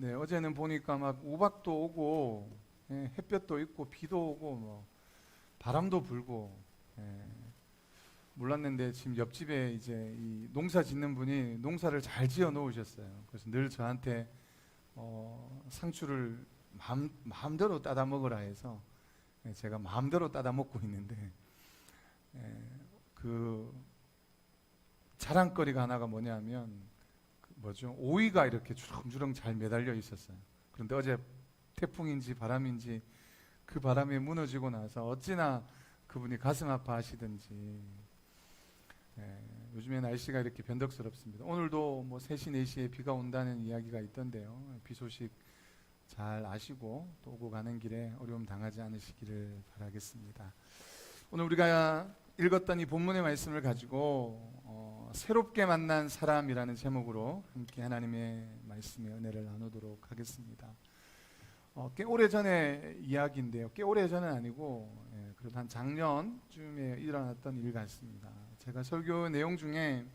네, 어제는 보니까 막 우박도 오고, 예, 햇볕도 있고, 비도 오고, 뭐 바람도 불고, 예, 몰랐는데 지금 옆집에 이제 이 농사 짓는 분이 농사를 잘 지어 놓으셨어요. 그래서 늘 저한테 상추를 마음대로 따다 먹으라 해서, 예, 제가 마음대로 따다 먹고 있는데, 예, 그 자랑거리가 하나가 뭐냐면 뭐죠? 오이가 이렇게 주렁주렁 잘 매달려 있었어요. 그런데 어제 태풍인지 바람인지 그 바람에 무너지고 나서 어찌나 그분이 가슴 아파하시든지. 예, 요즘에 날씨가 이렇게 변덕스럽습니다. 오늘도 뭐 3시, 4시에 비가 온다는 이야기가 있던데요. 비 소식 잘 아시고 또 오고 가는 길에 어려움 당하지 않으시기를 바라겠습니다. 오늘 우리가 읽었던 이 본문의 말씀을 가지고 새롭게 만난 사람이라는 제목으로 함께 하나님의 말씀의 은혜를 나누도록 하겠습니다. 꽤 오래전의 이야기인데요. 꽤 오래전은 아니고, 예, 그래도 한 작년쯤에 일어났던 일 같습니다. 제가 설교 내용 중에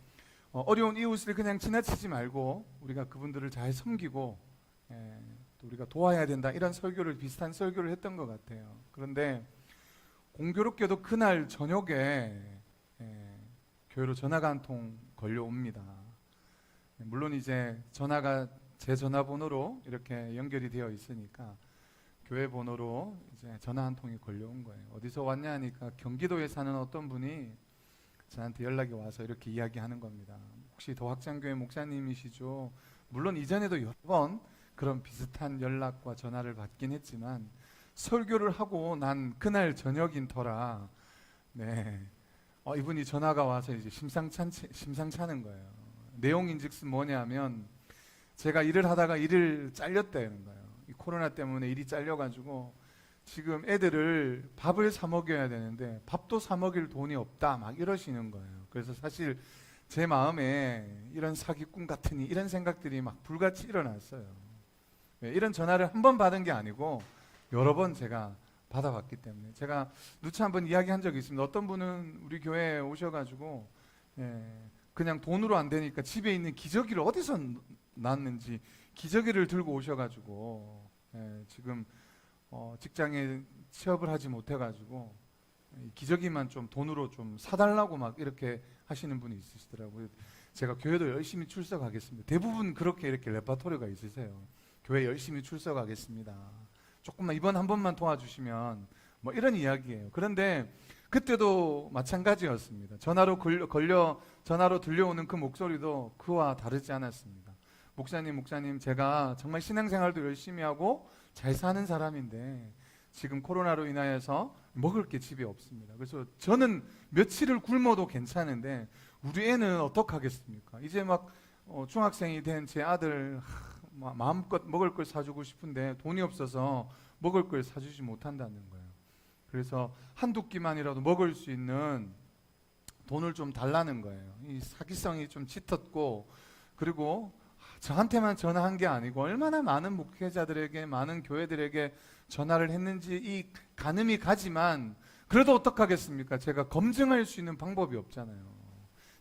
어려운 이웃을 그냥 지나치지 말고 우리가 그분들을 잘 섬기고, 예, 또 우리가 도와야 된다, 이런 설교를, 비슷한 설교를 했던 것 같아요. 그런데 공교롭게도 그날 저녁에, 예, 교회로 전화가 한 통 걸려옵니다. 물론 이제 전화가 제 전화번호로 이렇게 연결이 되어 있으니까 교회 번호로 이제 전화 한 통이 걸려온 거예요. 어디서 왔냐 하니까 경기도에 사는 어떤 분이 저한테 연락이 와서 이렇게 이야기하는 겁니다. 혹시 도학장교회 목사님이시죠? 물론 이전에도 여러 번 그런 비슷한 연락과 전화를 받긴 했지만 설교를 하고 난 그날 저녁인 터라, 네, 이분이 전화가 와서 이제 심상찮은 거예요. 내용인즉슨 뭐냐면 제가 일을 하다가 일을 잘렸다는 거예요. 이 코로나 때문에 일이 잘려가지고 지금 애들을 밥을 사 먹여야 되는데 밥도 사 먹일 돈이 없다, 막 이러시는 거예요. 그래서 사실 제 마음에 이런 사기꾼 같으니 이런 생각들이 막 불같이 일어났어요. 네, 이런 전화를 한 번 받은 게 아니고 여러 번 제가 받아봤기 때문에 제가 누차 한번 이야기한 적이 있습니다. 어떤 분은 우리 교회에 오셔가지고, 예, 그냥 돈으로 안 되니까 집에 있는 기저귀를 어디서 났는지 기저귀를 들고 오셔가지고, 예, 지금 직장에 취업을 하지 못해가지고 기저귀만 좀 돈으로 좀 사달라고 막 이렇게 하시는 분이 있으시더라고요. 제가 교회도 열심히 출석하겠습니다. 대부분 그렇게 이렇게 레파토리가 있으세요. 교회 열심히 출석하겠습니다. 조금만 이번 한 번만 도와주시면, 뭐 이런 이야기예요. 그런데 그때도 마찬가지였습니다. 전화로 들려오는 그 목소리도 그와 다르지 않았습니다. 목사님, 제가 정말 신앙생활도 열심히 하고 잘 사는 사람인데 지금 코로나로 인하여서 먹을 게 집에 없습니다. 그래서 저는 며칠을 굶어도 괜찮은데 우리 애는 어떡하겠습니까? 이제 막 중학생이 된 제 아들, 마음껏 먹을 걸 사주고 싶은데 돈이 없어서 먹을 걸 사주지 못한다는 거예요. 그래서 한두 끼만이라도 먹을 수 있는 돈을 좀 달라는 거예요. 이 사기성이 좀 짙었고, 그리고 저한테만 전화한 게 아니고 얼마나 많은 목회자들에게, 많은 교회들에게 전화를 했는지 이 가늠이 가지만 그래도 어떡하겠습니까? 제가 검증할 수 있는 방법이 없잖아요.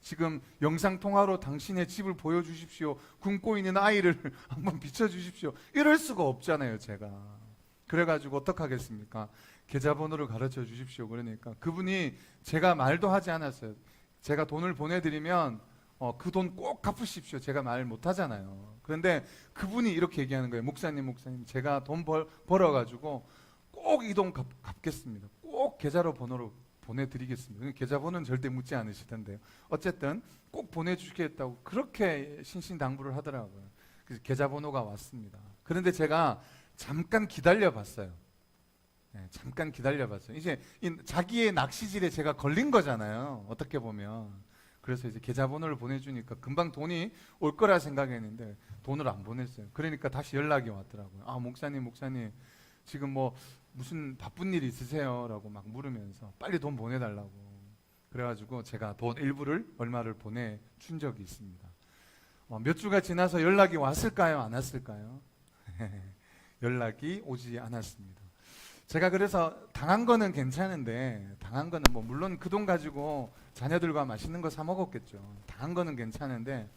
지금 영상통화로 당신의 집을 보여주십시오, 굶고 있는 아이를 한번 비춰주십시오, 이럴 수가 없잖아요, 제가. 그래가지고 어떡하겠습니까? 계좌번호를 가르쳐 주십시오. 그러니까 그분이, 제가 말도 하지 않았어요. 제가 돈을 보내드리면 그 돈 꼭 갚으십시오, 제가 말 못하잖아요. 그런데 그분이 이렇게 얘기하는 거예요. 목사님, 제가 돈 벌어가지고 꼭 이 돈 갚겠습니다. 꼭 번호로 보내드리겠습니다. 계좌번호는 절대 묻지 않으시던데요. 어쨌든 꼭 보내주시겠다고 그렇게 신신당부를 하더라고요. 그래서 계좌번호가 왔습니다. 그런데 제가 잠깐 기다려봤어요. 네, 잠깐 기다려봤어요. 이제 자기의 낚시질에 제가 걸린 거잖아요, 어떻게 보면. 그래서 이제 계좌번호를 보내주니까 금방 돈이 올 거라 생각했는데 돈을 안 보냈어요. 그러니까 다시 연락이 왔더라고요. 목사님, 지금 뭐 무슨 바쁜 일 있으세요? 라고 막 물으면서 빨리 돈 보내달라고. 그래가지고 제가 돈 일부를, 얼마를 보내준 적이 있습니다. 몇 주가 지나서 연락이 왔을까요? 안 왔을까요? 연락이 오지 않았습니다. 제가 그래서 당한 거는 괜찮은데, 당한 거는 뭐 물론 그 돈 가지고 자녀들과 맛있는 거 사 먹었겠죠. 당한 거는 괜찮은데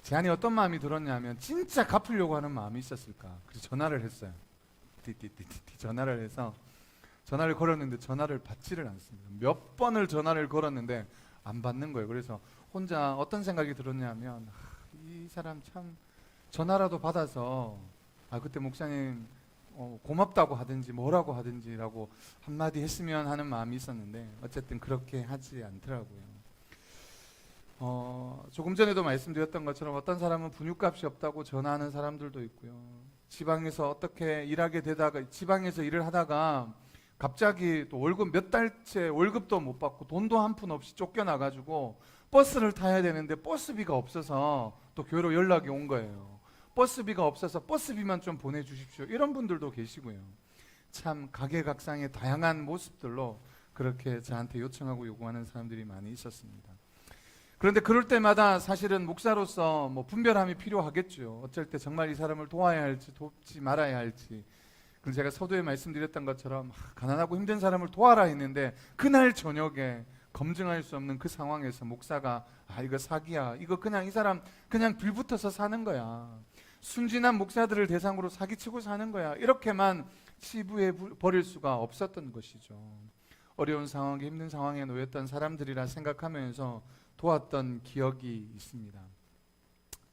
제 안에 어떤 마음이 들었냐면 진짜 갚으려고 하는 마음이 있었을까. 그래서 전화를 했어요. 띠띠띠띠 전화를 해서 전화를 걸었는데 전화를 받지를 않습니다. 몇 번을 전화를 걸었는데 안 받는 거예요. 그래서 혼자 어떤 생각이 들었냐면 이 사람 참 전화라도 받아서 그때 목사님 고맙다고 하든지 뭐라고 하든지라고 한마디 했으면 하는 마음이 있었는데 어쨌든 그렇게 하지 않더라고요. 조금 전에도 말씀드렸던 것처럼 어떤 사람은 분유값이 없다고 전화하는 사람들도 있고요. 지방에서 어떻게 일하게 되다가 지방에서 일을 하다가 갑자기 또 월급 몇 달째 월급도 못 받고 돈도 한 푼 없이 쫓겨나가지고 버스를 타야 되는데 버스비가 없어서 또 교회로 연락이 온 거예요. 버스비가 없어서 버스비만 좀 보내주십시오. 이런 분들도 계시고요. 참 각계각상의 다양한 모습들로 그렇게 저한테 요청하고 요구하는 사람들이 많이 있었습니다. 그런데 그럴 때마다 사실은 목사로서 뭐 분별함이 필요하겠죠. 어쩔 때 정말 이 사람을 도와야 할지 돕지 말아야 할지. 그래서 제가 서두에 말씀드렸던 것처럼 가난하고 힘든 사람을 도와라 했는데 그날 저녁에 검증할 수 없는 그 상황에서 목사가 이거 사기야. 이거 그냥 이 사람 그냥 빌붙어서 사는 거야. 순진한 목사들을 대상으로 사기치고 사는 거야. 이렇게만 치부해 버릴 수가 없었던 것이죠. 어려운 상황에 힘든 상황에 놓였던 사람들이라 생각하면서 도왔던 기억이 있습니다.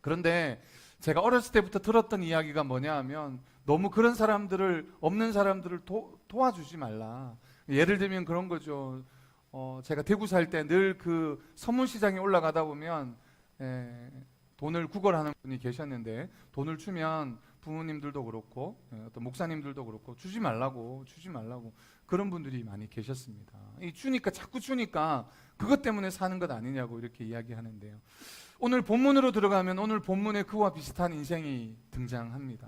그런데 제가 어렸을 때부터 들었던 이야기가 뭐냐 하면 너무 그런 사람들을 없는 사람들을 도와주지 말라. 예를 들면 그런 거죠. 제가 대구 살 때 늘 그 서문시장에 올라가다 보면 돈을 구걸하는 분이 계셨는데 돈을 주면 부모님들도 그렇고 어떤 목사님들도 그렇고 주지 말라고 그런 분들이 많이 계셨습니다. 자꾸 주니까 그것 때문에 사는 것 아니냐고 이렇게 이야기하는데요. 오늘 본문으로 들어가면 오늘 본문에 그와 비슷한 인생이 등장합니다.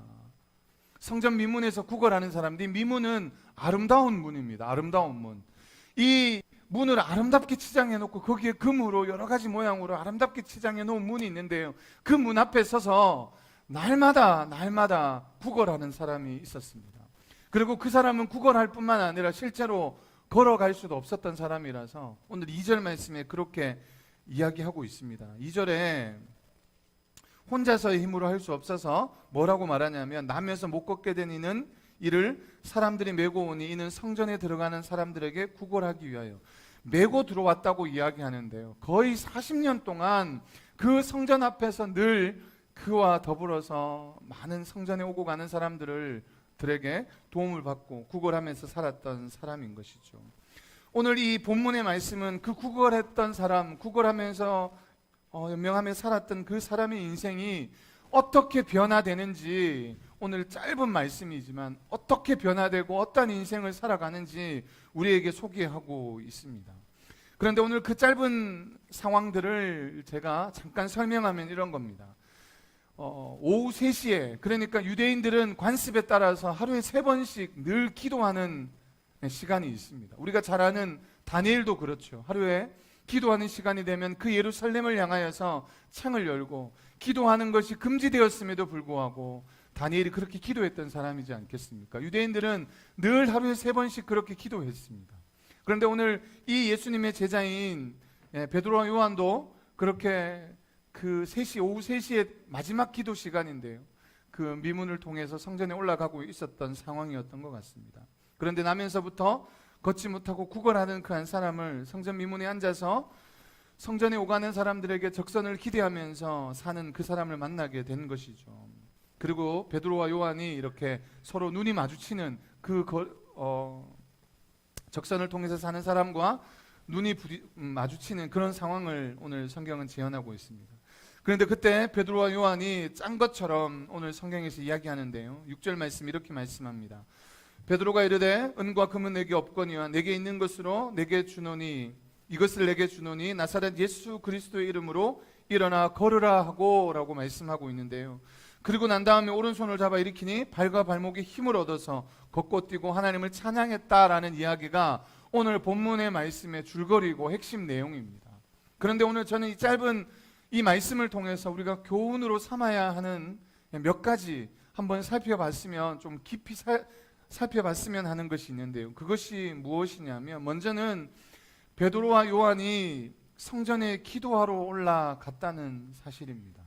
성전 미문에서 구걸하는 사람들이 미문은 아름다운 문입니다. 아름다운 문. 이 문을 아름답게 치장해 놓고 거기에 금으로 여러 가지 모양으로 아름답게 치장해 놓은 문이 있는데요. 그 문 앞에 서서 날마다 구걸하는 사람이 있었습니다. 그리고 그 사람은 구걸할 뿐만 아니라 실제로 걸어갈 수도 없었던 사람이라서 오늘 2절 말씀에 그렇게 이야기하고 있습니다. 2절에 혼자서의 힘으로 할 수 없어서 뭐라고 말하냐면 나면서 못 걷게 된 이는 이를 사람들이 메고 오니 이는 성전에 들어가는 사람들에게 구걸하기 위하여 메고 들어왔다고 이야기하는데요. 거의 40년 동안 그 성전 앞에서 늘 그와 더불어서 많은 성전에 오고 가는 사람들에게 도움을 받고 구걸하면서 살았던 사람인 것이죠. 오늘 이 본문의 말씀은 그 구걸했던 사람, 구걸하면서 연명하며 살았던 그 사람의 인생이 어떻게 변화되는지 오늘 짧은 말씀이지만 어떻게 변화되고 어떤 인생을 살아가는지 우리에게 소개하고 있습니다. 그런데 오늘 그 짧은 상황들을 제가 잠깐 설명하면 이런 겁니다. 오후 3시에 그러니까 유대인들은 관습에 따라서 하루에 3번씩 늘 기도하는 시간이 있습니다. 우리가 잘 아는 다니엘도 그렇죠. 하루에 기도하는 시간이 되면 그 예루살렘을 향하여서 창을 열고 기도하는 것이 금지되었음에도 불구하고 다니엘이 그렇게 기도했던 사람이지 않겠습니까? 유대인들은 늘 하루에 3번씩 그렇게 기도했습니다. 그런데 오늘 이 예수님의 제자인 베드로와 요한도 그렇게 오후 3시의 마지막 기도 시간인데요. 그 미문을 통해서 성전에 올라가고 있었던 상황이었던 것 같습니다. 그런데 나면서부터 걷지 못하고 구걸하는 그 한 사람을 성전 미문에 앉아서 성전에 오가는 사람들에게 적선을 기대하면서 사는 그 사람을 만나게 된 것이죠. 그리고 베드로와 요한이 이렇게 서로 눈이 마주치는 적선을 통해서 사는 사람과 눈이 마주치는 그런 상황을 오늘 성경은 재현하고 있습니다. 그런데 그때 베드로와 요한이 짠 것처럼 오늘 성경에서 이야기하는데요. 6절 말씀 이렇게 말씀합니다. 베드로가 이르되 은과 금은 내게 없거니와 내게 있는 것으로 이것을 내게 주노니 나사렛 예수 그리스도의 이름으로 일어나 걸으라 하고 라고 말씀하고 있는데요. 그리고 난 다음에 오른손을 잡아 일으키니 발과 발목에 힘을 얻어서 걷고 뛰고 하나님을 찬양했다라는 이야기가 오늘 본문의 말씀의 줄거리고 핵심 내용입니다. 그런데 오늘 저는 이 짧은 이 말씀을 통해서 우리가 교훈으로 삼아야 하는 몇 가지 한번 살펴봤으면 좀 깊이 살펴봤으면 하는 것이 있는데요. 그것이 무엇이냐면 먼저는 베드로와 요한이 성전에 기도하러 올라갔다는 사실입니다.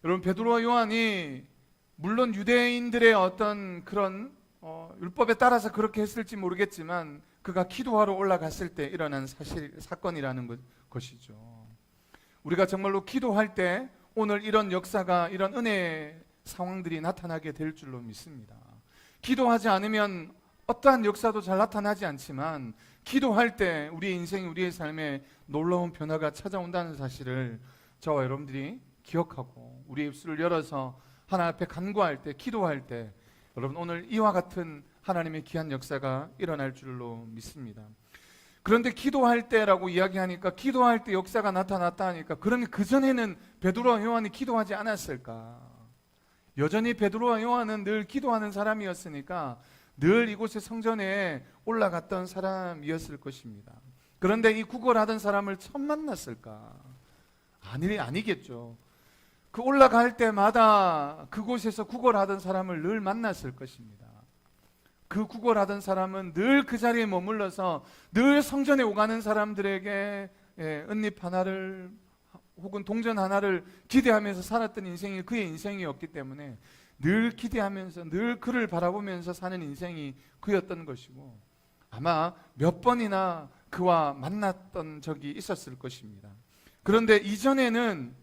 여러분, 베드로와 요한이 물론 유대인들의 어떤 그런 율법에 따라서 그렇게 했을지 모르겠지만 그가 기도하러 올라갔을 때 일어난 사건이라는 것이죠. 우리가 정말로 기도할 때 오늘 이런 역사가, 이런 은혜의 상황들이 나타나게 될 줄로 믿습니다. 기도하지 않으면 어떠한 역사도 잘 나타나지 않지만 기도할 때 우리의 인생, 우리의 삶에 놀라운 변화가 찾아온다는 사실을 저와 여러분들이 기억하고 우리의 입술을 열어서 하나님 앞에 간구할 때, 기도할 때 여러분 오늘 이와 같은 하나님의 귀한 역사가 일어날 줄로 믿습니다. 그런데 기도할 때라고 이야기하니까 기도할 때 역사가 나타났다 하니까 그러면 그전에는 베드로와 요한이 기도하지 않았을까? 여전히 베드로와 요한은 늘 기도하는 사람이었으니까 늘 이곳의 성전에 올라갔던 사람이었을 것입니다. 그런데 이 구걸하던 사람을 처음 만났을까? 아니겠죠. 그 올라갈 때마다 그곳에서 구걸하던 사람을 늘 만났을 것입니다. 그 구걸하던 사람은 늘 그 자리에 머물러서 늘 성전에 오가는 사람들에게 은잎 하나를 혹은 동전 하나를 기대하면서 살았던 인생이 그의 인생이었기 때문에 늘 기대하면서 늘 그를 바라보면서 사는 인생이 그였던 것이고 아마 몇 번이나 그와 만났던 적이 있었을 것입니다. 그런데 이전에는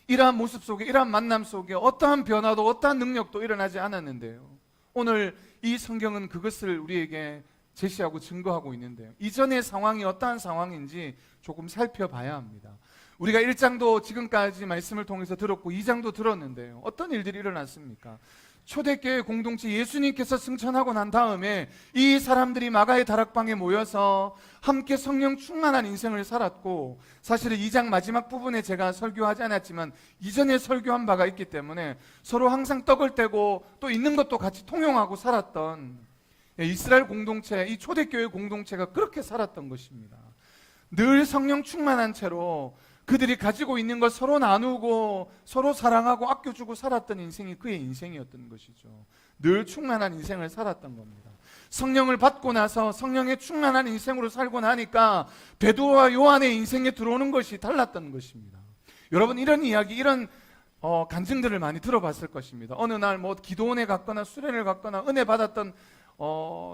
이러한 모습 속에, 이러한 만남 속에 어떠한 변화도 어떠한 능력도 일어나지 않았는데요, 오늘 이 성경은 그것을 우리에게 제시하고 증거하고 있는데요, 이전의 상황이 어떠한 상황인지 조금 살펴봐야 합니다. 우리가 1장도 지금까지 말씀을 통해서 들었고 2장도 들었는데요, 어떤 일들이 일어났습니까? 초대교회 공동체, 예수님께서 승천하고 난 다음에 이 사람들이 마가의 다락방에 모여서 함께 성령 충만한 인생을 살았고, 사실은 2장 마지막 부분에 제가 설교하지 않았지만 이전에 설교한 바가 있기 때문에 서로 항상 떡을 떼고 또 있는 것도 같이 통용하고 살았던 이스라엘 공동체, 이 초대교회 공동체가 그렇게 살았던 것입니다. 늘 성령 충만한 채로 그들이 가지고 있는 걸 서로 나누고 서로 사랑하고 아껴주고 살았던 인생이 그의 인생이었던 것이죠. 늘 충만한 인생을 살았던 겁니다. 성령을 받고 나서 성령의 충만한 인생으로 살고 나니까 베드로와 요한의 인생에 들어오는 것이 달랐던 것입니다. 여러분, 이런 이야기, 이런 간증들을 많이 들어봤을 것입니다. 어느 날 뭐 기도원에 갔거나 수련을 갔거나 은혜 받았던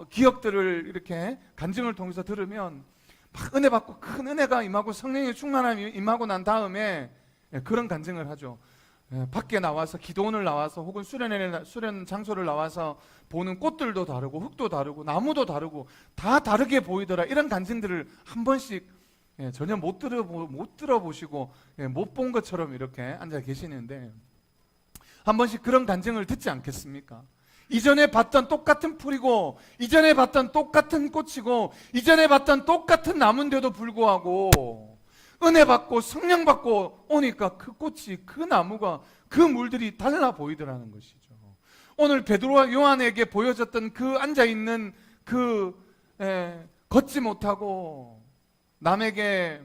기억들을 이렇게 간증을 통해서 들으면 막 은혜 받고 큰 은혜가 임하고 성령의 충만함이 임하고 난 다음에 그런 간증을 하죠. 밖에 나와서 기도원을 나와서 혹은 수련 장소를 나와서 보는 꽃들도 다르고 흙도 다르고 나무도 다르고 다 다르게 보이더라. 이런 간증들을 한 번씩 전혀 못 들어보시고 못 본 것처럼 이렇게 앉아 계시는데 한 번씩 그런 간증을 듣지 않겠습니까? 이전에 봤던 똑같은 풀이고 이전에 봤던 똑같은 꽃이고 이전에 봤던 똑같은 나무인데도 불구하고 은혜 받고 성령 받고 오니까 그 꽃이, 그 나무가, 그 물들이 달라 보이더라는 것이죠. 오늘 베드로와 요한에게 보여졌던 그 앉아있는 걷지 못하고 남에게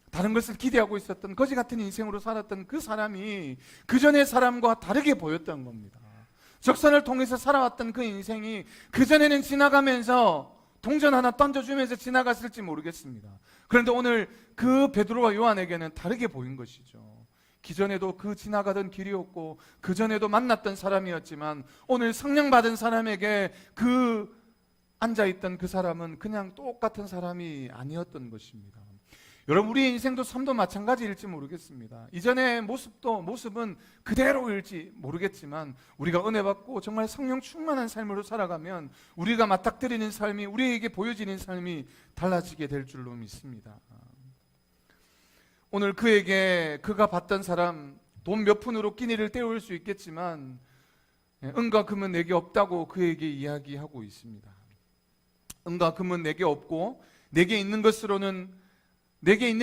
다른 것을 기대하고 있었던 거지 같은 인생으로 살았던 그 사람이 그 전의 사람과 다르게 보였던 겁니다. 적선을 통해서 살아왔던 그 인생이 그전에는 지나가면서 동전 하나 던져주면서 지나갔을지 모르겠습니다. 그런데 오늘 그 베드로와 요한에게는 다르게 보인 것이죠. 기존에도 그 지나가던 길이었고 그전에도 만났던 사람이었지만 오늘 성령 받은 사람에게 그 앉아있던 그 사람은 그냥 똑같은 사람이 아니었던 것입니다. 여러분, 우리의 인생도 삶도 마찬가지일지 모르겠습니다. 이전의 모습은 그대로일지 모르겠지만 우리가 은혜 받고 정말 성령 충만한 삶으로 살아가면 우리가 맞닥뜨리는 삶이, 우리에게 보여지는 삶이 달라지게 될 줄로 믿습니다. 오늘 그가 봤던 사람, 돈 몇 푼으로 끼니를 때울 수 있겠지만 은과 금은 내게 없다고 그에게 이야기하고 있습니다. 은과 금은 내게 없고 내게 있는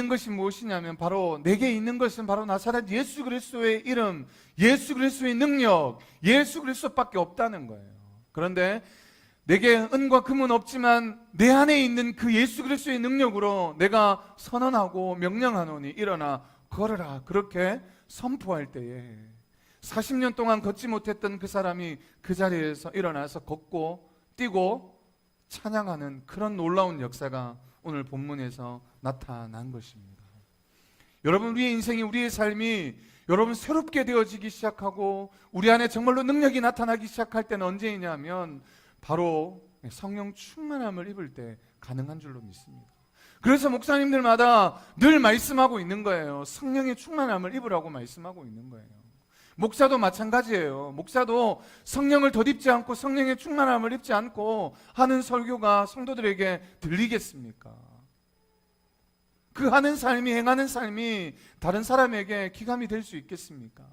것이 무엇이냐면 바로 내게 있는 것은 바로 나사렛 예수 그리스도의 이름, 예수 그리스도의 능력, 예수 그리스도밖에 없다는 거예요. 그런데 내게 은과 금은 없지만 내 안에 있는 그 예수 그리스도의 능력으로 내가 선언하고 명령하노니 일어나 걸어라, 그렇게 선포할 때에 40년 동안 걷지 못했던 그 사람이 그 자리에서 일어나서 걷고 뛰고 찬양하는 그런 놀라운 역사가 오늘 본문에서 나타난 것입니다. 여러분, 우리의 인생이, 우리의 삶이 여러분 새롭게 되어지기 시작하고 우리 안에 정말로 능력이 나타나기 시작할 때는 언제이냐면 바로 성령 충만함을 입을 때 가능한 줄로 믿습니다. 그래서 목사님들마다 늘 말씀하고 있는 거예요. 성령의 충만함을 입으라고 말씀하고 있는 거예요. 목사도 마찬가지예요. 목사도 성령을 덧입지 않고 성령의 충만함을 입지 않고 하는 설교가 성도들에게 들리겠습니까? 그 하는 삶이, 행하는 삶이 다른 사람에게 기감이 될 수 있겠습니까?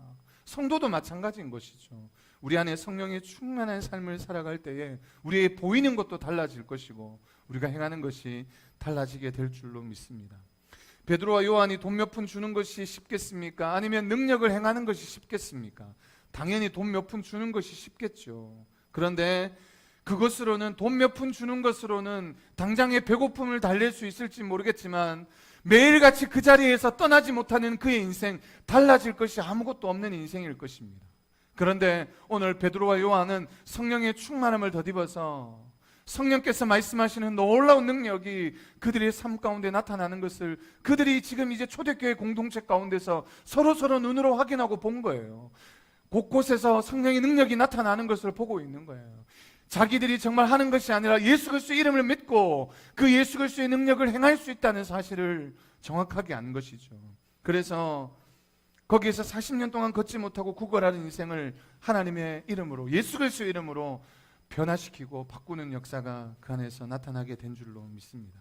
성도도 마찬가지인 것이죠. 우리 안에 성령의 충만한 삶을 살아갈 때에 우리의 보이는 것도 달라질 것이고 우리가 행하는 것이 달라지게 될 줄로 믿습니다. 베드로와 요한이 돈 몇 푼 주는 것이 쉽겠습니까? 아니면 능력을 행하는 것이 쉽겠습니까? 당연히 돈 몇 푼 주는 것이 쉽겠죠. 그런데 그것으로는, 돈 몇 푼 주는 것으로는 당장의 배고픔을 달랠 수 있을지 모르겠지만 매일같이 그 자리에서 떠나지 못하는 그의 인생, 달라질 것이 아무것도 없는 인생일 것입니다. 그런데 오늘 베드로와 요한은 성령의 충만함을 덧입어서 성령께서 말씀하시는 놀라운 능력이 그들의 삶 가운데 나타나는 것을 그들이 지금 이제 초대교회 공동체 가운데서 서로 눈으로 확인하고 본 거예요. 곳곳에서 성령의 능력이 나타나는 것을 보고 있는 거예요. 자기들이 정말 하는 것이 아니라 예수 그리스도의 이름을 믿고 그 예수 그리스도의 능력을 행할 수 있다는 사실을 정확하게 안 것이죠. 그래서 거기에서 40년 동안 걷지 못하고 구걸하는 인생을 하나님의 이름으로, 예수 그리스도의 이름으로 변화시키고 바꾸는 역사가 그 안에서 나타나게 된 줄로 믿습니다.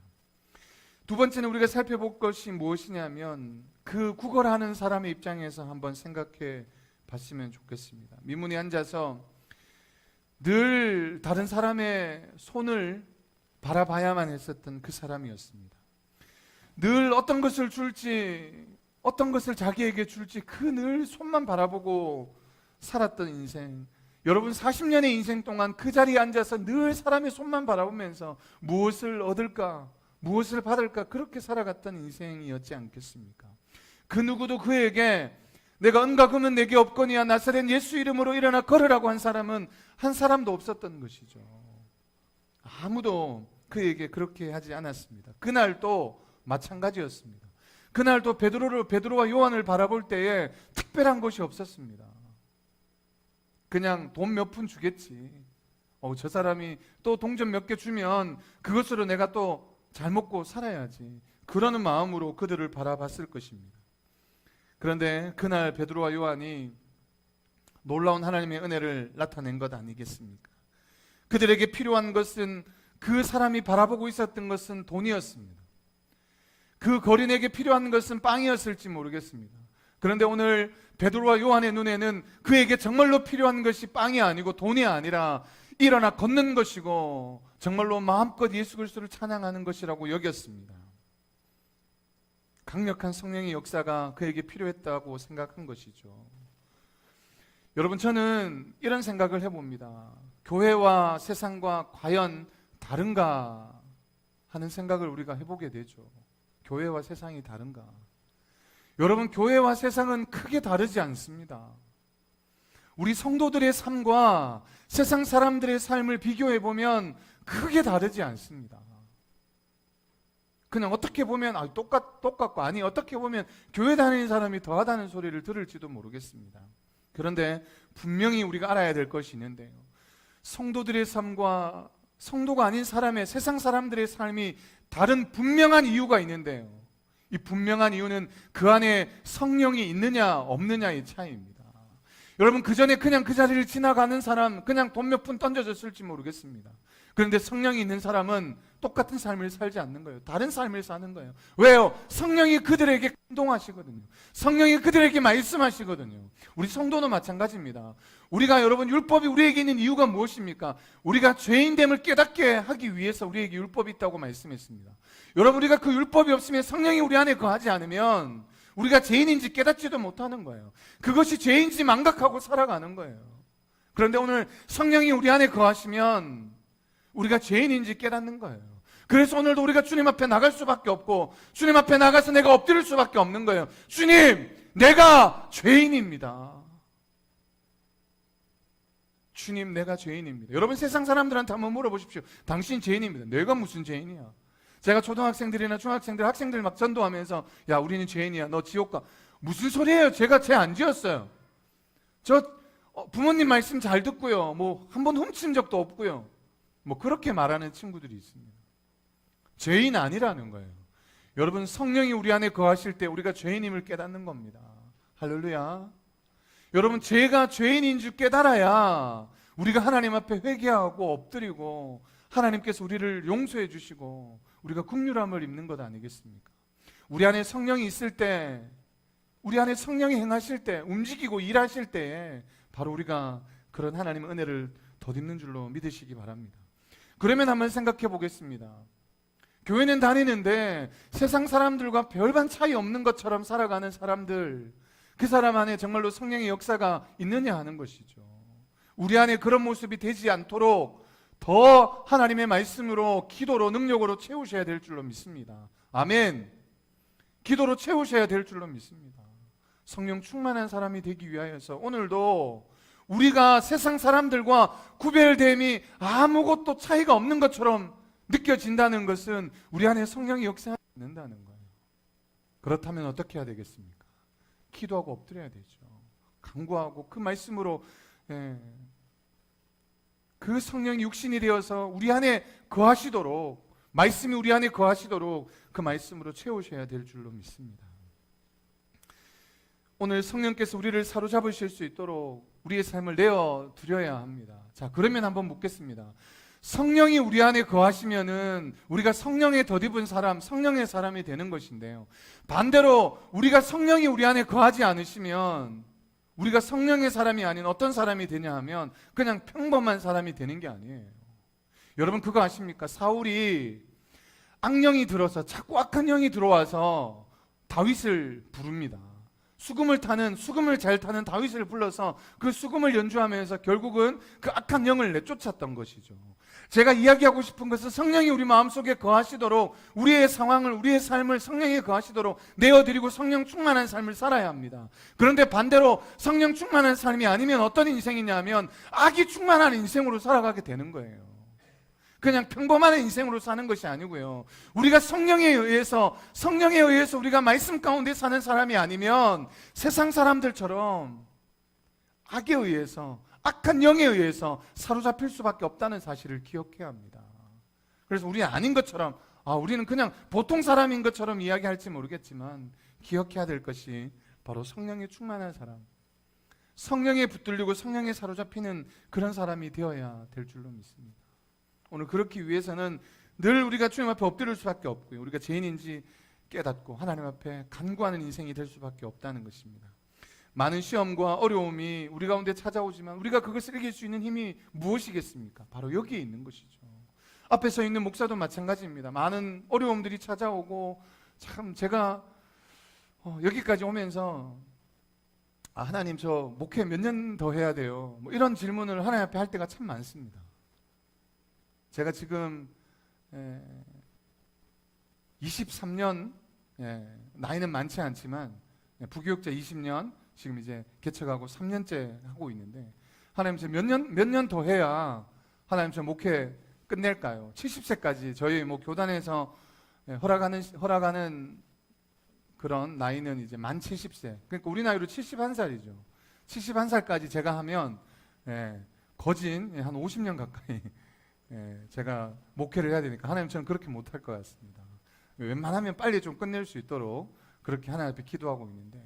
두 번째는 우리가 살펴볼 것이 무엇이냐면 그 구걸하는 사람의 입장에서 한번 생각해 봤으면 좋겠습니다. 미문에 앉아서 늘 다른 사람의 손을 바라봐야만 했었던 그 사람이었습니다. 늘 어떤 것을 줄지, 어떤 것을 자기에게 줄지 그 늘 손만 바라보고 살았던 인생. 여러분, 40년의 인생 동안 그 자리에 앉아서 늘 사람의 손만 바라보면서 무엇을 얻을까, 무엇을 받을까, 그렇게 살아갔던 인생이었지 않겠습니까? 그 누구도 그에게 내가 은과 금은 내게 없거니와 나사렛 예수 이름으로 일어나 걸으라고 한 사람은 한 사람도 없었던 것이죠. 아무도 그에게 그렇게 하지 않았습니다. 그날도 마찬가지였습니다. 그날도 베드로와 요한을 바라볼 때에 특별한 것이 없었습니다. 그냥 돈 몇 푼 주겠지. 저 사람이 또 동전 몇 개 주면 그것으로 내가 또 잘 먹고 살아야지. 그러는 마음으로 그들을 바라봤을 것입니다. 그런데 그날 베드로와 요한이 놀라운 하나님의 은혜를 나타낸 것 아니겠습니까? 그들에게 필요한 것은, 그 사람이 바라보고 있었던 것은 돈이었습니다. 그 거린에게 필요한 것은 빵이었을지 모르겠습니다. 그런데 오늘 베드로와 요한의 눈에는 그에게 정말로 필요한 것이 빵이 아니고 돈이 아니라 일어나 걷는 것이고 정말로 마음껏 예수 그리스도를 찬양하는 것이라고 여겼습니다. 강력한 성령의 역사가 그에게 필요했다고 생각한 것이죠. 여러분, 저는 이런 생각을 해봅니다. 교회와 세상과 과연 다른가 하는 생각을 우리가 해보게 되죠. 교회와 세상이 다른가? 여러분, 교회와 세상은 크게 다르지 않습니다. 우리 성도들의 삶과 세상 사람들의 삶을 비교해보면 크게 다르지 않습니다. 그냥 어떻게 보면 똑같고, 아니 어떻게 보면 교회 다니는 사람이 더하다는 소리를 들을지도 모르겠습니다. 그런데 분명히 우리가 알아야 될 것이 있는데요, 성도들의 삶과 성도가 아닌 사람의, 세상 사람들의 삶이 다른 분명한 이유가 있는데요, 이 분명한 이유는 그 안에 성령이 있느냐 없느냐의 차이입니다. 여러분, 그 전에 그냥 그 자리를 지나가는 사람, 그냥 돈 몇 푼 던져줬을지 모르겠습니다. 그런데 성령이 있는 사람은 똑같은 삶을 살지 않는 거예요. 다른 삶을 사는 거예요. 왜요? 성령이 그들에게 감동하시거든요. 성령이 그들에게 말씀하시거든요. 우리 성도는 마찬가지입니다. 우리가, 여러분, 율법이 우리에게 있는 이유가 무엇입니까? 우리가 죄인됨을 깨닫게 하기 위해서 우리에게 율법이 있다고 말씀했습니다. 여러분, 우리가 그 율법이 없으면, 성령이 우리 안에 거하지 않으면 우리가 죄인인지 깨닫지도 못하는 거예요. 그것이 죄인지 망각하고 살아가는 거예요. 그런데 오늘 성령이 우리 안에 거하시면 우리가 죄인인지 깨닫는 거예요. 그래서 오늘도 우리가 주님 앞에 나갈 수밖에 없고, 주님 앞에 나가서 내가 엎드릴 수밖에 없는 거예요. 주님, 내가 죄인입니다. 주님, 내가 죄인입니다. 여러분, 세상 사람들한테 한번 물어보십시오. 당신 죄인입니다. 내가 무슨 죄인이야? 제가 초등학생들이나 중학생들, 학생들 막 전도하면서 야, 우리는 죄인이야, 너 지옥 가. 무슨 소리예요? 제가 죄 안 지었어요. 저 부모님 말씀 잘 듣고요, 뭐 한 번 훔친 적도 없고요, 뭐 그렇게 말하는 친구들이 있습니다. 죄인 아니라는 거예요. 여러분, 성령이 우리 안에 거하실 때 우리가 죄인임을 깨닫는 겁니다. 할렐루야. 여러분, 죄가 죄인인 줄 깨달아야 우리가 하나님 앞에 회개하고 엎드리고 하나님께서 우리를 용서해 주시고 우리가 긍휼함을 입는 것 아니겠습니까? 우리 안에 성령이 있을 때, 우리 안에 성령이 행하실 때, 움직이고 일하실 때에 바로 우리가 그런 하나님의 은혜를 덧입는 줄로 믿으시기 바랍니다. 그러면 한번 생각해 보겠습니다. 교회는 다니는데 세상 사람들과 별반 차이 없는 것처럼 살아가는 사람들, 그 사람 안에 정말로 성령의 역사가 있느냐 하는 것이죠. 우리 안에 그런 모습이 되지 않도록 더 하나님의 말씀으로, 기도로, 능력으로 채우셔야 될 줄로 믿습니다. 아멘. 기도로 채우셔야 될 줄로 믿습니다. 성령 충만한 사람이 되기 위하여서 오늘도 우리가 세상 사람들과 구별됨이 아무것도 차이가 없는 것처럼 느껴진다는 것은 우리 안에 성령이 역사하지 않는다는 거예요. 그렇다면 어떻게 해야 되겠습니까? 기도하고 엎드려야 되죠. 간구하고 그 말씀으로, 그 성령이 육신이 되어서 우리 안에 거하시도록, 말씀이 우리 안에 거하시도록 그 말씀으로 채우셔야 될 줄로 믿습니다. 오늘 성령께서 우리를 사로잡으실 수 있도록 우리의 삶을 내어드려야 합니다. 자, 그러면 한번 묻겠습니다. 성령이 우리 안에 거하시면은 우리가 성령에 덧입은 사람, 성령의 사람이 되는 것인데요, 반대로 우리가 성령이 우리 안에 거하지 않으시면 우리가 성령의 사람이 아닌 어떤 사람이 되냐 하면 그냥 평범한 사람이 되는 게 아니에요. 여러분, 그거 아십니까? 사울이 악령이 들어서, 자꾸 악한 영이 들어와서 다윗을 부릅니다. 수금을 잘 타는 다윗을 불러서 그 수금을 연주하면서 결국은 그 악한 영을 내쫓았던 것이죠. 제가 이야기하고 싶은 것은 성령이 우리 마음속에 거하시도록, 우리의 상황을, 우리의 삶을 성령이 거하시도록 내어드리고 성령 충만한 삶을 살아야 합니다. 그런데 반대로 성령 충만한 삶이 아니면 어떤 인생이냐면 악이 충만한 인생으로 살아가게 되는 거예요. 그냥 평범한 인생으로 사는 것이 아니고요, 우리가 성령에 의해서 우리가 말씀 가운데 사는 사람이 아니면 세상 사람들처럼 악에 의해서, 악한 영에 의해서 사로잡힐 수밖에 없다는 사실을 기억해야 합니다. 그래서 우리 아닌 것처럼, 우리는 그냥 보통 사람인 것처럼 이야기할지 모르겠지만 기억해야 될 것이 바로 성령에 충만한 사람, 성령에 붙들리고 성령에 사로잡히는 그런 사람이 되어야 될 줄로 믿습니다. 오늘 그렇기 위해서는 늘 우리가 주님 앞에 엎드릴 수밖에 없고요, 우리가 죄인인지 깨닫고 하나님 앞에 간구하는 인생이 될 수밖에 없다는 것입니다. 많은 시험과 어려움이 우리 가운데 찾아오지만 우리가 그것을 이길 수 있는 힘이 무엇이겠습니까? 바로 여기에 있는 것이죠. 앞에 서 있는 목사도 마찬가지입니다. 많은 어려움들이 찾아오고, 참 제가 여기까지 오면서 하나님, 저 목회 몇 년 더 해야 돼요, 뭐 이런 질문을 하나님 앞에 할 때가 참 많습니다. 제가 지금 23년, 나이는 많지 않지만 부교육자 20년, 지금 이제 개척하고 3년째 하고 있는데, 하나님, 저 몇 년 더 해야 하나님 저 목회 끝낼까요? 70세까지 저희 뭐 교단에서 허락하는 그런 나이는 이제 만 70세. 그러니까 우리 나이로 71살이죠. 71살까지 제가 하면 거진 한 50년 가까이 제가 목회를 해야 되니까 하나님, 저는 그렇게 못할 것 같습니다. 웬만하면 빨리 좀 끝낼 수 있도록 그렇게 하나님 앞에 기도하고 있는데,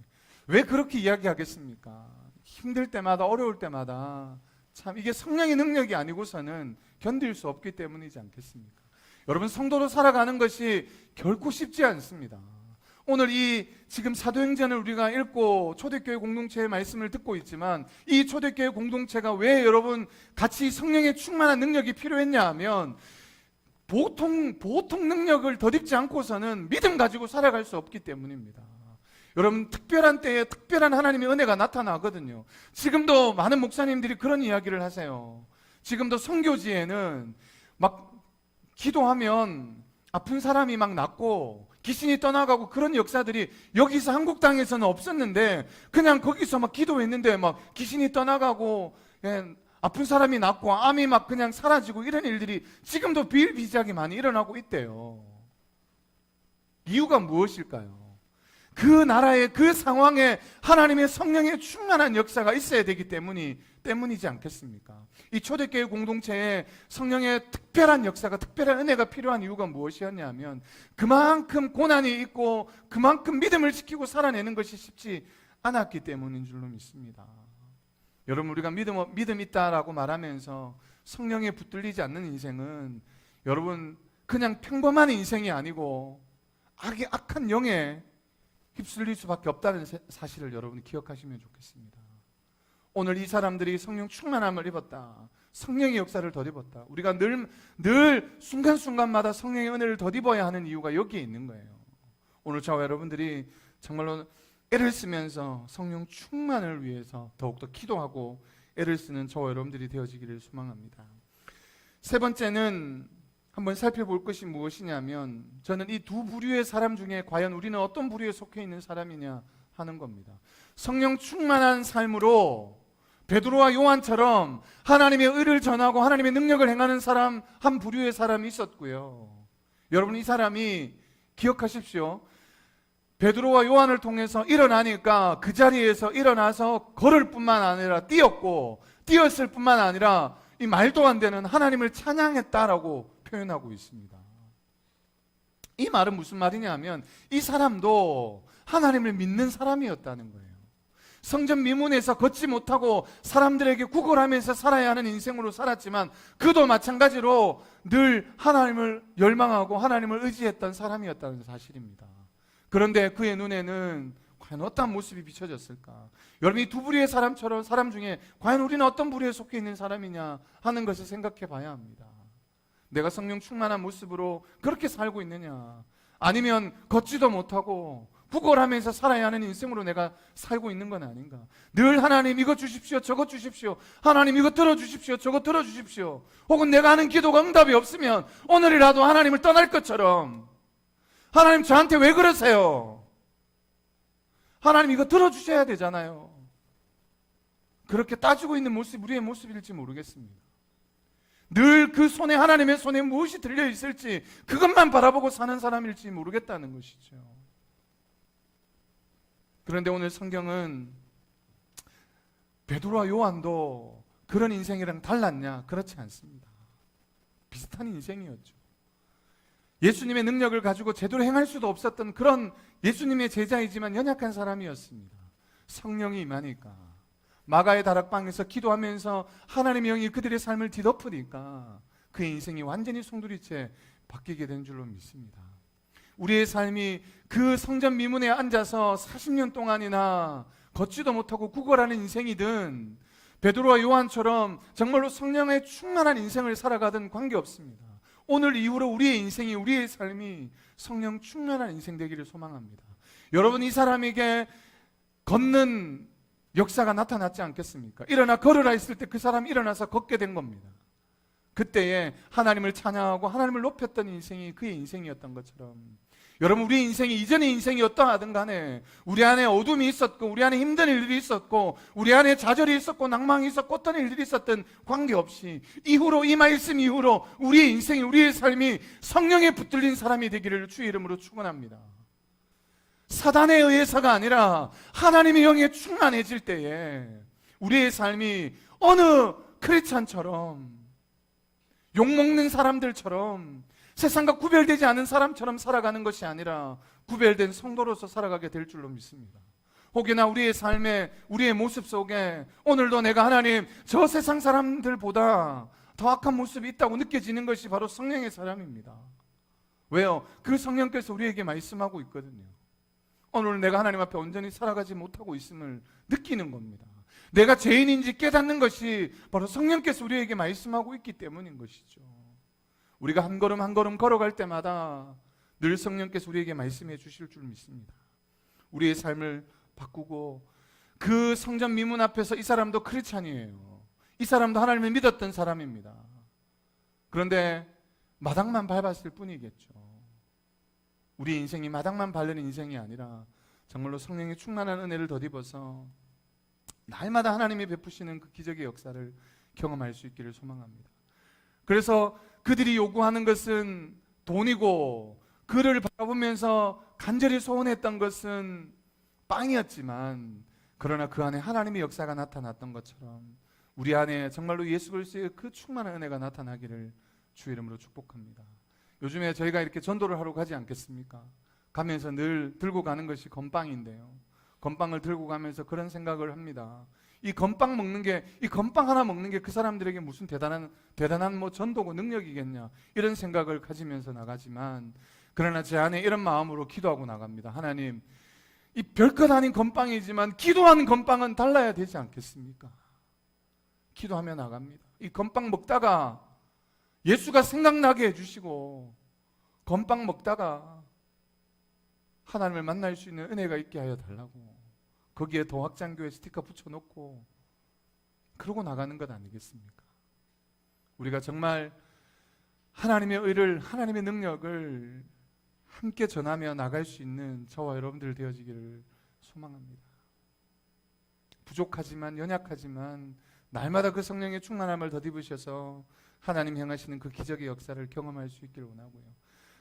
왜 그렇게 이야기하겠습니까? 힘들 때마다, 어려울 때마다 참 이게 성령의 능력이 아니고서는 견딜 수 없기 때문이지 않겠습니까? 여러분, 성도로 살아가는 것이 결코 쉽지 않습니다. 오늘 이 지금 사도행전을 우리가 읽고 초대교회 공동체의 말씀을 듣고 있지만, 이 초대교회 공동체가 왜 여러분 같이 성령의 충만한 능력이 필요했냐 하면, 보통 능력을 덧입지 않고서는 믿음 가지고 살아갈 수 없기 때문입니다. 여러분, 특별한 때에 특별한 하나님의 은혜가 나타나거든요. 지금도 많은 목사님들이 그런 이야기를 하세요. 지금도 선교지에는 막 기도하면 아픈 사람이 막 낫고 귀신이 떠나가고 그런 역사들이 여기서 한국 땅에서는 없었는데, 그냥 거기서 막 기도했는데 막 귀신이 떠나가고 아픈 사람이 낫고 암이 막 그냥 사라지고, 이런 일들이 지금도 비일비재하게 많이 일어나고 있대요. 이유가 무엇일까요? 그 나라의 그 상황에 하나님의 성령의 충만한 역사가 있어야 되기 때문이지 않겠습니까? 이 초대교회 공동체에 성령의 특별한 역사가, 특별한 은혜가 필요한 이유가 무엇이었냐면 그만큼 고난이 있고 그만큼 믿음을 지키고 살아내는 것이 쉽지 않았기 때문인 줄로 믿습니다. 여러분, 우리가 믿음 있다라고 말하면서 성령에 붙들리지 않는 인생은 여러분 그냥 평범한 인생이 아니고 악한 영에 휩쓸릴 수밖에 없다는 사실을 여러분이 기억하시면 좋겠습니다. 오늘 이 사람들이 성령 충만함을 입었다, 성령의 역사를 덧입었다. 우리가 늘 순간순간마다 성령의 은혜를 덧입어야 하는 이유가 여기에 있는 거예요. 오늘 저와 여러분들이 정말로 애를 쓰면서 성령 충만을 위해서 더욱더 기도하고 애를 쓰는 저와 여러분들이 되어지기를 소망합니다. 세 번째는 한번 살펴볼 것이 무엇이냐면, 저는 이 두 부류의 사람 중에 과연 우리는 어떤 부류에 속해 있는 사람이냐 하는 겁니다. 성령 충만한 삶으로 베드로와 요한처럼 하나님의 의를 전하고 하나님의 능력을 행하는 사람, 한 부류의 사람이 있었고요. 여러분, 이 사람이 기억하십시오. 베드로와 요한을 통해서 일어나니까 그 자리에서 일어나서 걸을 뿐만 아니라 뛰었을 뿐만 아니라 이 말도 안 되는 하나님을 찬양했다라고 표현하고 있습니다. 이 말은 무슨 말이냐면 이 사람도 하나님을 믿는 사람이었다는 거예요. 성전 미문에서 걷지 못하고 사람들에게 구걸하면서 살아야 하는 인생으로 살았지만 그도 마찬가지로 늘 하나님을 열망하고 하나님을 의지했던 사람이었다는 사실입니다. 그런데 그의 눈에는 과연 어떤 모습이 비춰졌을까? 여러분, 이 두 부류의 사람 중에 과연 우리는 어떤 부류에 속해 있는 사람이냐 하는 것을 생각해 봐야 합니다. 내가 성령 충만한 모습으로 그렇게 살고 있느냐, 아니면 걷지도 못하고 구걸하면서 살아야 하는 인생으로 내가 살고 있는 건 아닌가? 늘 하나님 이거 주십시오, 저거 주십시오, 하나님 이거 들어주십시오, 저거 들어주십시오, 혹은 내가 하는 기도가 응답이 없으면 오늘이라도 하나님을 떠날 것처럼 하나님 저한테 왜 그러세요? 하나님 이거 들어주셔야 되잖아요. 그렇게 따지고 있는 모습이 우리의 모습일지 모르겠습니다. 늘 그 손에, 하나님의 손에 무엇이 들려있을지 그것만 바라보고 사는 사람일지 모르겠다는 것이죠. 그런데 오늘 성경은 베드로와 요한도 그런 인생이랑 달랐냐? 그렇지 않습니다. 비슷한 인생이었죠. 예수님의 능력을 가지고 제대로 행할 수도 없었던 그런 예수님의 제자이지만 연약한 사람이었습니다. 성령이 임하니까, 마가의 다락방에서 기도하면서 하나님의 영이 그들의 삶을 뒤덮으니까 그의 인생이 완전히 송두리째 바뀌게 된 줄로 믿습니다. 우리의 삶이 그 성전 미문에 앉아서 40년 동안이나 걷지도 못하고 구걸하는 인생이든 베드로와 요한처럼 정말로 성령의 충만한 인생을 살아가든 관계없습니다. 오늘 이후로 우리의 인생이, 우리의 삶이 성령 충만한 인생 되기를 소망합니다. 여러분, 이 사람에게 걷는 역사가 나타났지 않겠습니까? 일어나 걸으라 했을 때 그 사람이 일어나서 걷게 된 겁니다. 그때에 하나님을 찬양하고 하나님을 높였던 인생이 그의 인생이었던 것처럼, 여러분, 우리 인생이 이전의 인생이 어떠하든 간에 우리 안에 어둠이 있었고 우리 안에 힘든 일들이 있었고 우리 안에 좌절이 있었고 낭망이 있었고 어떤 일들이 있었든 관계없이 이후로, 이 말씀 이후로 우리의 인생이, 우리의 삶이 성령에 붙들린 사람이 되기를 주의 이름으로 축원합니다. 사단에 의해서가 아니라 하나님의 영에 충만해질 때에 우리의 삶이 어느 크리스찬처럼, 욕먹는 사람들처럼, 세상과 구별되지 않은 사람처럼 살아가는 것이 아니라 구별된 성도로서 살아가게 될 줄로 믿습니다. 혹여나 우리의 삶에, 우리의 모습 속에 오늘도 내가 하나님, 저 세상 사람들보다 더 악한 모습이 있다고 느껴지는 것이 바로 성령의 사람입니다. 왜요? 그 성령께서 우리에게 말씀하고 있거든요. 오늘 내가 하나님 앞에 온전히 살아가지 못하고 있음을 느끼는 겁니다. 내가 죄인인지 깨닫는 것이 바로 성령께서 우리에게 말씀하고 있기 때문인 것이죠. 우리가 한 걸음 한 걸음 걸어갈 때마다 늘 성령께서 우리에게 말씀해 주실 줄 믿습니다. 우리의 삶을 바꾸고, 그 성전 미문 앞에서 이 사람도 크리스찬이에요. 이 사람도 하나님을 믿었던 사람입니다. 그런데 마당만 밟았을 뿐이겠죠. 우리 인생이 마당만 밟는 인생이 아니라 정말로 성령의 충만한 은혜를 덧입어서 날마다 하나님이 베푸시는 그 기적의 역사를 경험할 수 있기를 소망합니다. 그래서 그들이 요구하는 것은 돈이고 그를 바라보면서 간절히 소원했던 것은 빵이었지만, 그러나 그 안에 하나님의 역사가 나타났던 것처럼 우리 안에 정말로 예수 그리스도의 그 충만한 은혜가 나타나기를 주의 이름으로 축복합니다. 요즘에 저희가 이렇게 전도를 하러 가지 않겠습니까? 가면서 늘 들고 가는 것이 건빵인데요, 건빵을 들고 가면서 그런 생각을 합니다. 이 건빵 하나 먹는 게 그 사람들에게 무슨 대단한 뭐 전도고 능력이겠냐, 이런 생각을 가지면서 나가지만, 그러나 제 안에 이런 마음으로 기도하고 나갑니다. 하나님, 이 별것 아닌 건빵이지만 기도하는 건빵은 달라야 되지 않겠습니까? 기도하며 나갑니다. 이 건빵 먹다가 예수가 생각나게 해주시고, 건빵 먹다가 하나님을 만날 수 있는 은혜가 있게 하여 달라고, 거기에 도학장교회 스티커 붙여놓고 그러고 나가는 것 아니겠습니까? 우리가 정말 하나님의 의를, 하나님의 능력을 함께 전하며 나갈 수 있는 저와 여러분들 되어지기를 소망합니다. 부족하지만, 연약하지만 날마다 그 성령의 충만함을 덧입으셔서 하나님 행하시는 그 기적의 역사를 경험할 수 있기를 원하고요,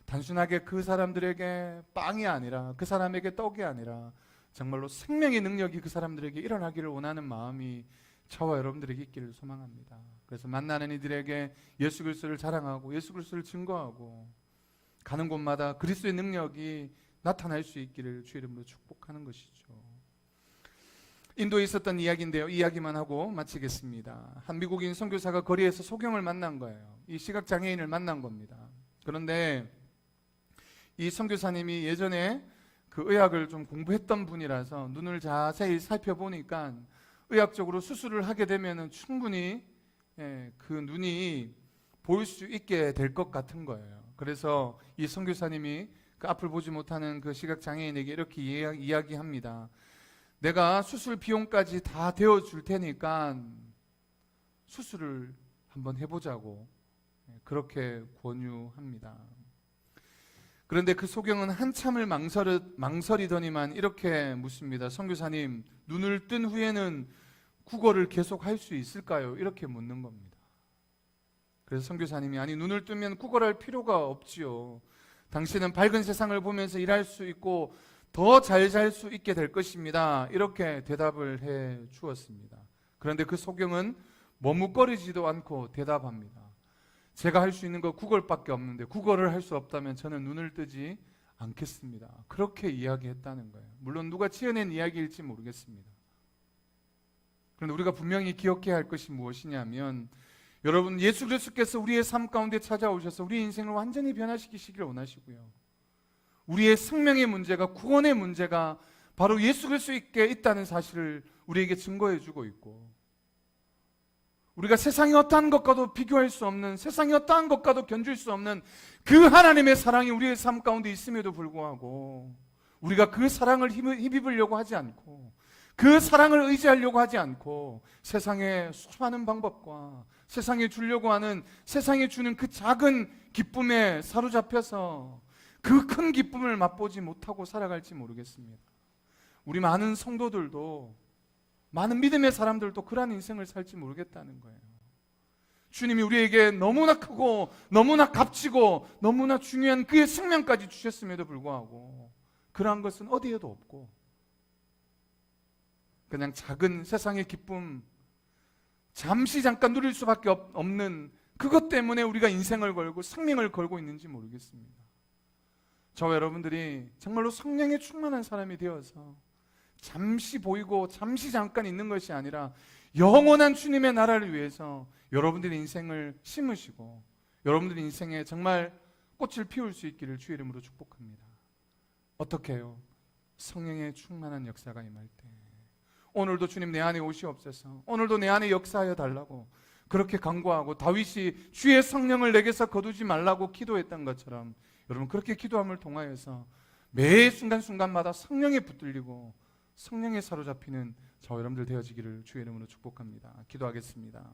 단순하게 그 사람들에게 빵이 아니라, 그 사람에게 떡이 아니라 정말로 생명의 능력이 그 사람들에게 일어나기를 원하는 마음이 저와 여러분들에게 있기를 소망합니다. 그래서 만나는 이들에게 예수 그리스도를 자랑하고 예수 그리스도를 증거하고, 가는 곳마다 그리스도의 능력이 나타날 수 있기를 주의 이름으로 축복하는 것이죠. 인도에 있었던 이야기인데요, 이야기만 하고 마치겠습니다. 한 미국인 선교사가 거리에서 소경을 만난 거예요. 이 시각장애인을 만난 겁니다. 그런데 이 선교사님이 예전에 그 의학을 좀 공부했던 분이라서 눈을 자세히 살펴보니까 의학적으로 수술을 하게 되면 충분히 그 눈이 보일 수 있게 될 것 같은 거예요. 그래서 이 선교사님이 그 앞을 보지 못하는 그 시각장애인에게 이렇게 이야기합니다. 내가 수술 비용까지 다 대어줄 테니까 수술을 한번 해보자고 그렇게 권유합니다. 그런데 그 소경은 한참을 망설이더니만 이렇게 묻습니다. 선교사님, 눈을 뜬 후에는 국어를 계속 할 수 있을까요? 이렇게 묻는 겁니다. 그래서 선교사님이, 아니, 눈을 뜨면 국어를 할 필요가 없지요. 당신은 밝은 세상을 보면서 일할 수 있고 더 잘 살 수 있게 될 것입니다. 이렇게 대답을 해 주었습니다. 그런데 그 소경은 머뭇거리지도 않고 대답합니다. 제가 할 수 있는 거 국어밖에 없는데 국어를 할 수 없다면 저는 눈을 뜨지 않겠습니다. 그렇게 이야기했다는 거예요. 물론 누가 지어낸 이야기일지 모르겠습니다. 그런데 우리가 분명히 기억해야 할 것이 무엇이냐면, 여러분, 예수 그리스도께서 우리의 삶 가운데 찾아오셔서 우리의 인생을 완전히 변화시키시기를 원하시고요, 우리의 생명의 문제가, 구원의 문제가 바로 예수 그리스도께 있다는 사실을 우리에게 증거해 주고 있고, 우리가 세상의 어떠한 것과도 비교할 수 없는, 세상의 어떠한 것과도 견줄 수 없는 그 하나님의 사랑이 우리의 삶 가운데 있음에도 불구하고 우리가 그 사랑을 힘입으려고 하지 않고, 그 사랑을 의지하려고 하지 않고 세상의 수많은 방법과 세상에 주려고 하는, 세상에 주는 그 작은 기쁨에 사로잡혀서 그 큰 기쁨을 맛보지 못하고 살아갈지 모르겠습니다. 우리 많은 성도들도, 많은 믿음의 사람들도 그러한 인생을 살지 모르겠다는 거예요. 주님이 우리에게 너무나 크고 너무나 값지고 너무나 중요한 그의 생명까지 주셨음에도 불구하고 그러한 것은 어디에도 없고, 그냥 작은 세상의 기쁨, 잠시 잠깐 누릴 수밖에 없는 그것 때문에 우리가 인생을 걸고 생명을 걸고 있는지 모르겠습니다. 저와 여러분들이 정말로 성령에 충만한 사람이 되어서 잠시 보이고 잠시 잠깐 있는 것이 아니라 영원한 주님의 나라를 위해서 여러분들의 인생을 심으시고 여러분들의 인생에 정말 꽃을 피울 수 있기를 주의 이름으로 축복합니다. 어떻게 해요? 성령의 충만한 역사가 임할 때, 오늘도 주님 내 안에 오시옵소서, 오늘도 내 안에 역사하여 달라고 그렇게 간구하고, 다윗이 주의 성령을 내게서 거두지 말라고 기도했던 것처럼 여러분 그렇게 기도함을 통하여서 매 순간순간마다 성령에 붙들리고 성령에 사로잡히는 저와 여러분들 되어지기를 주의 이름으로 축복합니다. 기도하겠습니다.